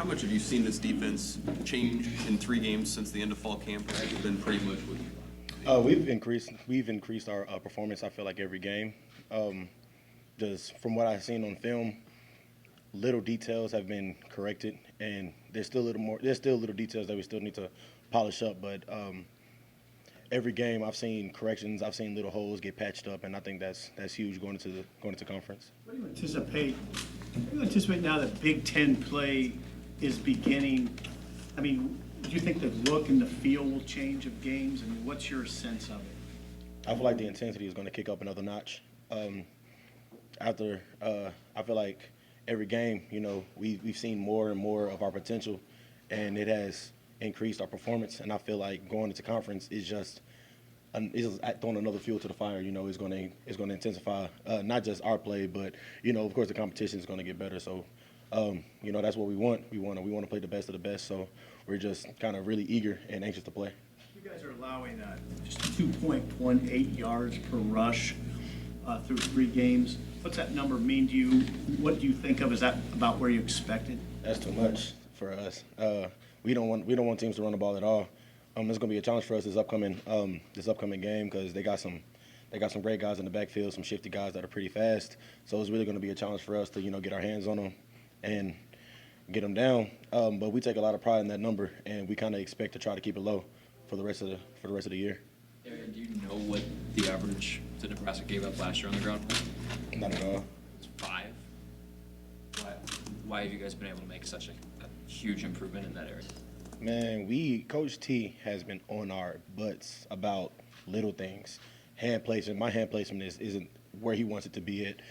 How much have you seen this defense change in 3 games since the end of fall camp? Or has it been pretty much what We've increased our performance. I feel like every game. Just from what I've seen on film, little details have been corrected, and there's still little details that we still need to polish up. But every game I've seen corrections. I've seen little holes get patched up, and I think that's huge going into conference. What do you anticipate? What do you anticipate now that Big Ten play is beginning? I mean, do you think the look and the feel will change of games? I mean, what's your sense of it? I feel like the intensity is going to kick up another notch. I feel like every game, we've seen more and more of our potential, and it has increased our performance. And I feel like going into conference is just throwing another fuel to the fire. It's going to intensify not just our play, but of course the competition is going to get better. So that's what we want. We want to play the best of the best. So we're just kind of really eager and anxious to play. You guys are allowing just 2.18 yards per rush through 3 games. What's that number mean to you? What do you think of? Is that about where you expected? That's too much for us. We don't want teams to run the ball at all. It's going to be a challenge for us this upcoming game because they got some great guys in the backfield, some shifty guys that are pretty fast. So it's really going to be a challenge for us to get our hands on them and get them down. But we take a lot of pride in that number, and we kind of expect to try to keep it low for the rest of the year. Darrion, do you know what the average that Nebraska gave up last year on the ground was? Not at all. It's 5. Why have you guys been able to make such a huge improvement in that area? Man, Coach T has been on our butts about little things. Hand placement, my hand placement isn't where he wants it to be at.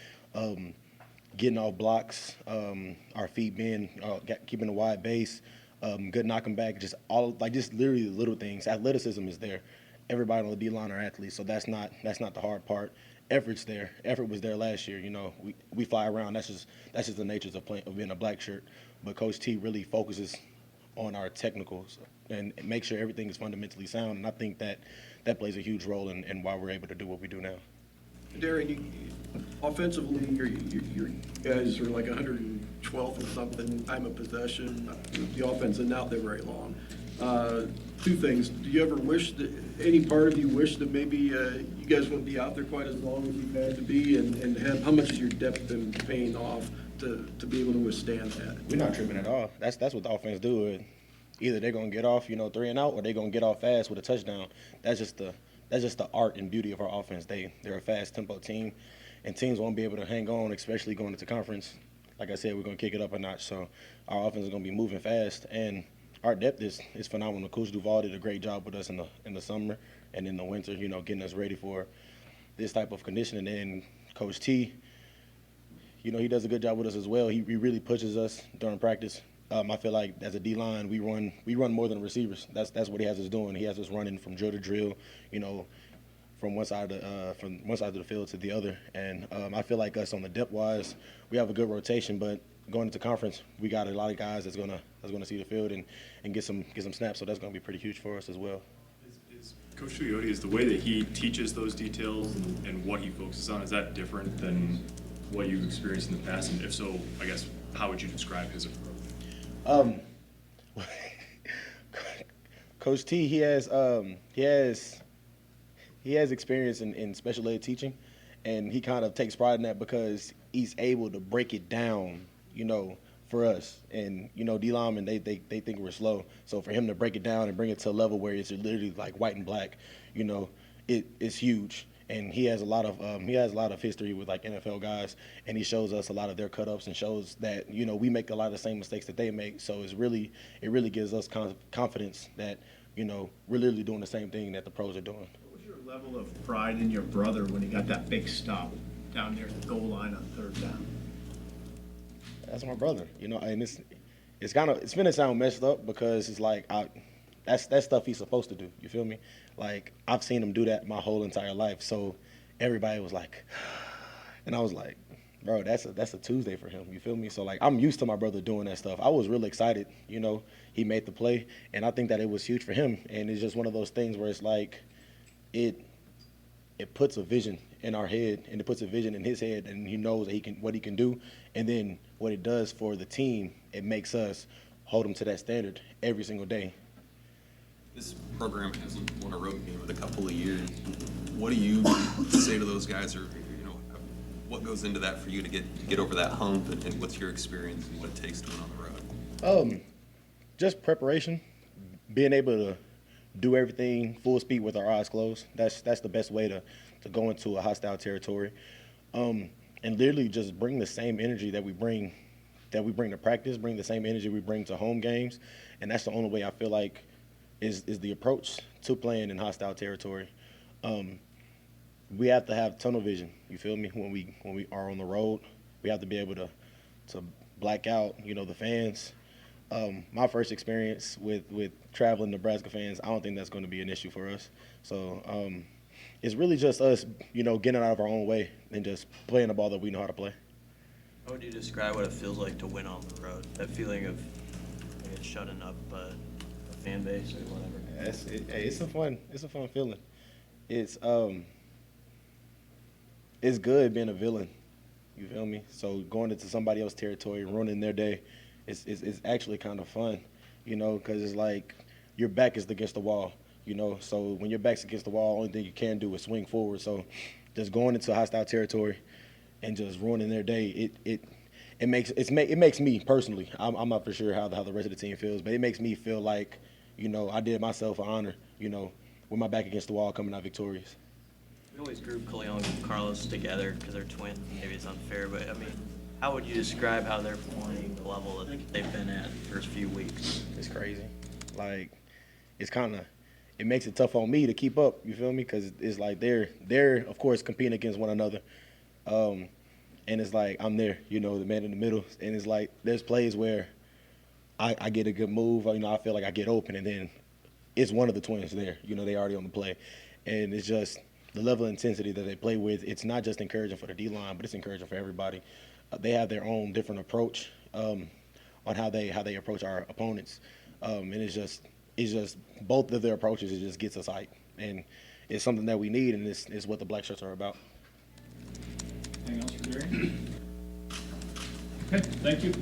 Getting off blocks, our feet being, keeping a wide base, good knocking back, just literally the little things. Athleticism is there. Everybody on the D-line are athletes, so that's not the hard part. Effort's there. Effort was there last year. We fly around. That's just the nature of being a black shirt. But Coach T really focuses on our technicals and make sure everything is fundamentally sound. And I think that plays a huge role in why we're able to do what we do now. Darrion, offensively, your guys are like 112th or something time of possession. The offense isn't out there very long. 2 things. Do you ever wish that any part of you wish that maybe you guys wouldn't be out there quite as long as you've had to be, and how much is your depth been paying off to be able to withstand that? We're not tripping at all. That's what the offense do. Either they're gonna get off 3 and out, or they're gonna get off fast with a touchdown. That's just the art and beauty of our offense. They're a fast tempo team, and teams won't be able to hang on, especially going into conference. Like I said, we're gonna kick it up a notch. So our offense is gonna be moving fast, and our depth is phenomenal. Coach Duval did a great job with us in the summer and in the winter, getting us ready for this type of conditioning. And Coach T, he does a good job with us as well. He really pushes us during practice. I feel like as a D-line, we run more than receivers. That's what he has us doing. He has us running from drill to drill, from one side of the field to the other. And I feel like us on the depth-wise, we have a good rotation, but going into conference, we got a lot of guys that's gonna see the field and get some snaps. So that's gonna be pretty huge for us as well. Is Coach Tuioti, is the way that he teaches those details and what he focuses on, is that different than what you've experienced in the past? And if so, I guess how would you describe his approach? Coach T, he has experience in special ed teaching, and he kind of takes pride in that because he's able to break it down, for us. And D linemen, they think we're slow, so for him to break it down and bring it to a level where it's literally like white and black, it's huge. And he has a lot of history with like NFL guys, and he shows us a lot of their cut-ups and shows that we make a lot of the same mistakes that they make. So it really gives us confidence that we're literally doing the same thing that the pros are doing. What was your level of pride in your brother when he got that big stop down there at the goal line on 3rd down? That's my brother, and it's gonna sound messed up because it's like that's stuff he's supposed to do. You feel me? Like, I've seen him do that my whole entire life. So everybody was like, and I was like, bro, that's a Tuesday for him. You feel me? So like, I'm used to my brother doing that stuff. I was really excited. He made the play, and I think that it was huge for him. And it's just one of those things where it's like, it puts a vision in our head, and it puts a vision in his head, and he knows that what he can do. And then what it does for the team, it makes us hold them to that standard every single day. This program hasn't won a road game in a couple of years. What do you say to those guys, or, you know, what goes into that for you to get over that hump, and what's your experience and what it takes to win on the road? Just preparation, being able to do everything full speed with our eyes closed. That's the best way to go into a hostile territory, and literally just bring the same energy that we bring to practice, bring the same energy we bring to home games, and that's the only way I feel like is the approach to playing in hostile territory. We have to have tunnel vision. You feel me? When we are on the road, we have to be able to black out, you know, the fans. My first experience with traveling Nebraska fans, I don't think that's going to be an issue for us. So it's really just us, you know, getting out of our own way and just playing the ball that we know how to play. How would you describe what it feels like to win on the road? That feeling of, I guess, shutting up a fan base or whatever. It's a fun feeling. It's good being a villain. You feel me? So going into somebody else's territory, ruining their day, it's actually kind of fun, you know, because it's like your back is against the wall, you know. So when your back's against the wall, only thing you can do is swing forward. So just going into hostile territory and just ruining their day, it makes me personally. I'm not for sure how the rest of the team feels, but it makes me feel like, you know, I did myself an honor, you know, with my back against the wall, coming out victorious. We always group Khalil and Carlos together because they're twins. Maybe it's unfair, but I mean, how would you describe how they're playing, the level that they've been at the first few weeks? It's crazy. Like, it makes it tough on me to keep up, you feel me? Because it's like they're, of course, competing against one another. And it's like I'm there, you know, the man in the middle. And it's like there's plays where I get a good move, you know, I feel like I get open, and then it's one of the twins there. You know, they already on the play. And it's just the level of intensity that they play with. It's not just encouraging for the D-line, but it's encouraging for everybody. They have their own different approach on how they approach our opponents. And it's just both of their approaches, it just gets us hyped. And it's something that we need, and it's what the Blackshirts are about. Anything else for Darrion? Okay, thank you.